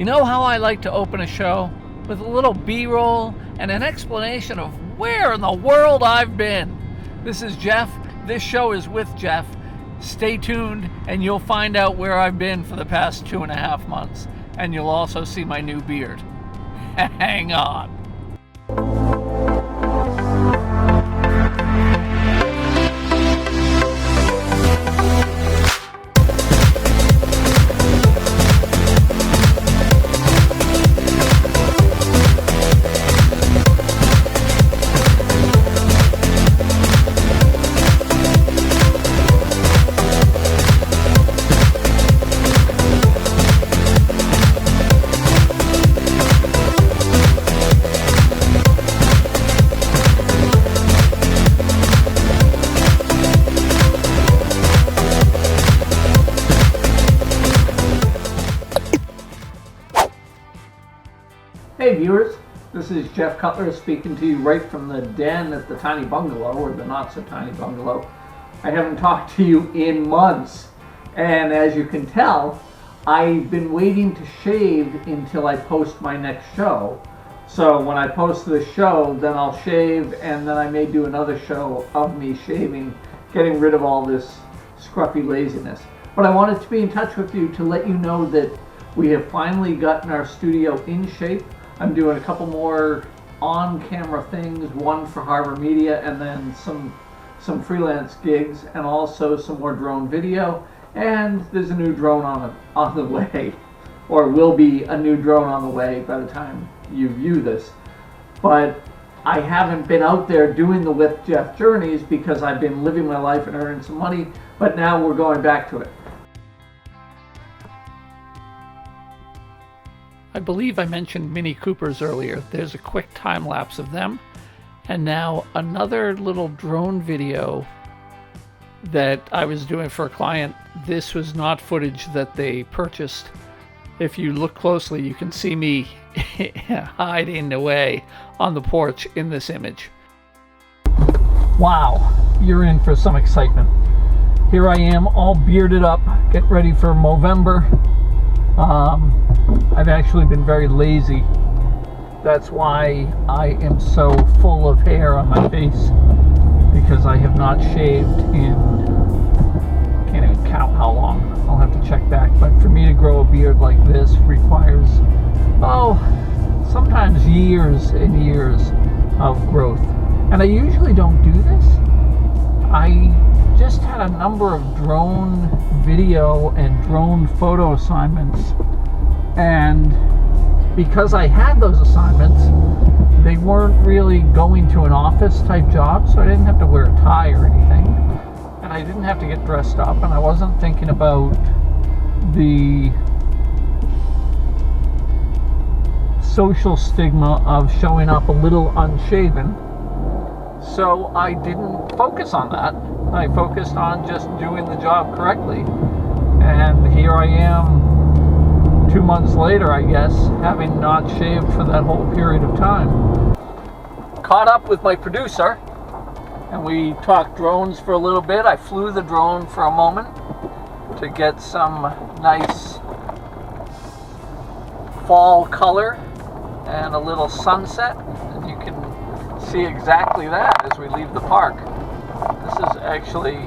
You know how I like to open a show? With a little B-roll and an explanation of where in the world I've been. This is Jeff. This show is with Jeff. Stay tuned and you'll find out where I've been for the past 2.5 months. And you'll also see my new beard. Hang on. Hey viewers, this is Jeff Cutler speaking to you right from the den at the tiny bungalow, or the not so tiny bungalow. I haven't talked to you in months, and as you can tell, I've been waiting to shave until I post my next show. So when I post the show, then I'll shave, and then I may do another show of me shaving, getting rid of all this scruffy laziness. But I wanted to be in touch with you to let you know that we have finally gotten our studio in shape. I'm doing a couple more on-camera things, one for Harbor Media and then some freelance gigs, and also some more drone video. And there's a new drone on the way, or will be a new drone on the way by the time you view this. But I haven't been out there doing the With Jeff journeys because I've been living my life and earning some money, but now we're going back to it. I believe I mentioned Mini Coopers earlier. There's a quick time lapse of them. And now another little drone video that I was doing for a client. This was not footage that they purchased. If you look closely, you can see me hiding away on the porch in this image. Wow, you're in for some excitement. Here I am, all bearded up, getting ready for Movember. I've actually been very lazy. That's why I am so full of hair on my face, because I have not shaved in, can't even count how long. I'll have to check back. But for me to grow a beard like this requires, sometimes years and years of growth. And I usually don't do this. I just had a number of drone video and drone photo assignments, and because I had those assignments, they weren't really going to an office type job, so I didn't have to wear a tie or anything, and I didn't have to get dressed up, and I wasn't thinking about the social stigma of showing up a little unshaven. So I didn't focus on that. I focused on just doing the job correctly. And here I am 2 months later, I guess, having not shaved for that whole period of time. Caught up with my producer, and we talked drones for a little bit. I flew the drone for a moment to get some nice fall color and a little sunset. And you can see exactly that as we leave the park. This is actually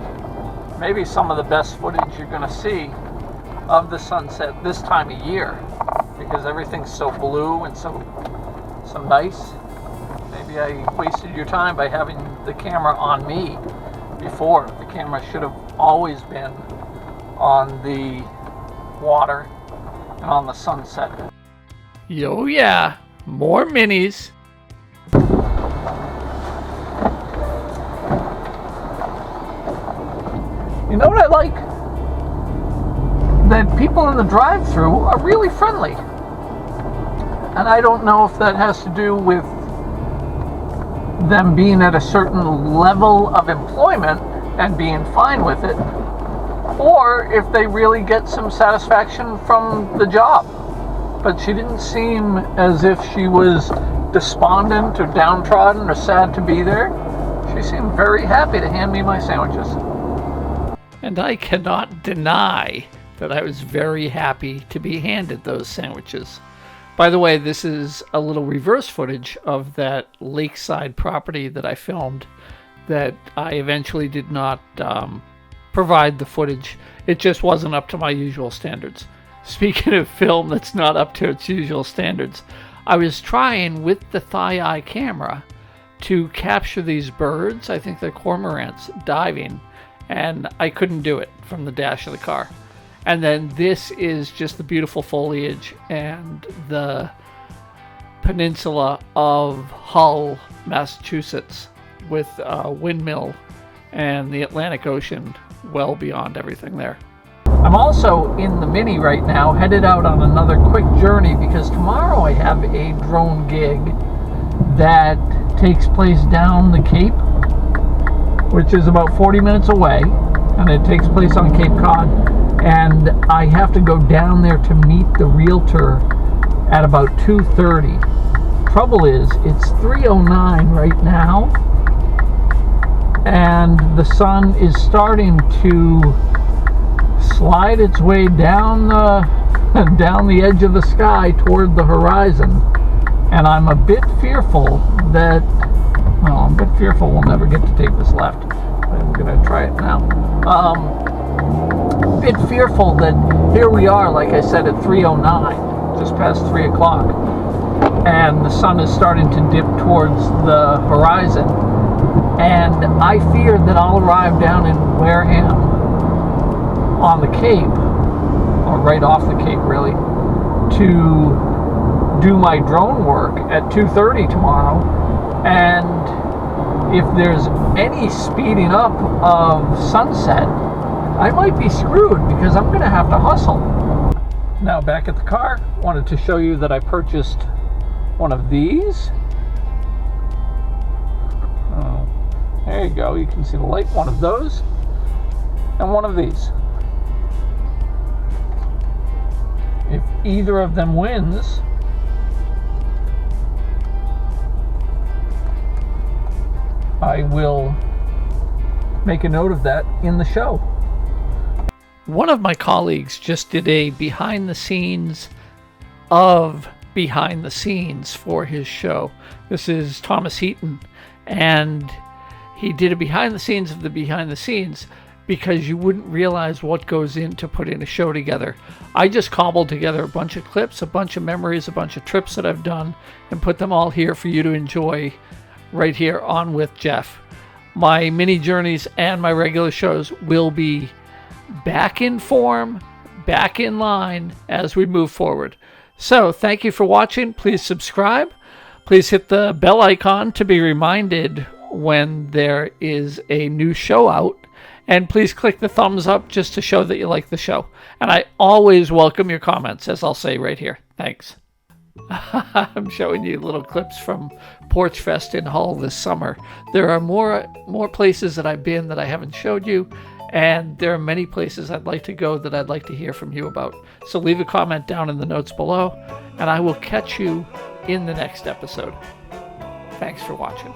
maybe some of the best footage you're going to see of the sunset this time of year, because everything's so blue and so nice. Maybe I wasted your time by having the camera on me before. The camera should have always been on the water and on the sunset. Yo yeah, more minis. You know what I like? That people in the drive-thru are really friendly. And I don't know if that has to do with them being at a certain level of employment and being fine with it, or if they really get some satisfaction from the job. But she didn't seem as if she was despondent or downtrodden or sad to be there. She seemed very happy to hand me my sandwiches. And I cannot deny that I was very happy to be handed those sandwiches. By the way, this is a little reverse footage of that lakeside property that I filmed that I eventually did not provide the footage. It just wasn't up to my usual standards. Speaking of film that's not up to its usual standards, I was trying with the ThiEye camera to capture these birds, I think they're cormorants, diving, and I couldn't do it from the dash of the car. And then this is just the beautiful foliage and the peninsula of Hull, Massachusetts, with a windmill and the Atlantic Ocean well beyond everything there. I'm also in the Mini right now, headed out on another quick journey because tomorrow I have a drone gig that takes place down the Cape, which is about 40 minutes away, and it takes place on Cape Cod, and I have to go down there to meet the realtor at about 2:30. Trouble is, it's 3:09 right now, and the sun is starting to slide its way down the edge of the sky toward the horizon, and I'm a bit fearful that, well, I'm a bit fearful we'll never get to take this left. I'm gonna try it now. A bit fearful that here we are, like I said, at 3:09, just past 3 o'clock, and the sun is starting to dip towards the horizon, and I fear that I'll arrive down in Wareham on the Cape, or right off the Cape really, to do my drone work at 2:30 tomorrow, and if there's any speeding up of sunset, I might be screwed because I'm gonna have to hustle. Now back at the car, wanted to show you that I purchased one of these. Oh, there you go, you can see the light, one of those, and one of these. If either of them wins, I will make a note of that in the show. One of my colleagues just did a behind the scenes of behind the scenes for his show. This is Thomas Heaton, and he did a behind the scenes of the behind the scenes because you wouldn't realize what goes into putting a show together. I just cobbled together a bunch of clips, a bunch of memories, a bunch of trips that I've done, and put them all here for you to enjoy right here on With Jeff. My mini journeys and my regular shows will be back in form, back in line as we move forward. So thank you for watching. Please subscribe. Please hit the bell icon to be reminded when there is a new show out. And please click the thumbs up just to show that you like the show. And I always welcome your comments, as I'll say right here. Thanks. I'm showing you little clips from Porch Fest in Hull this summer. There are more places that I've been that I haven't showed you, and there are many places I'd like to go that I'd like to hear from you about. So leave a comment down in the notes below, and I will catch you in the next episode. Thanks for watching.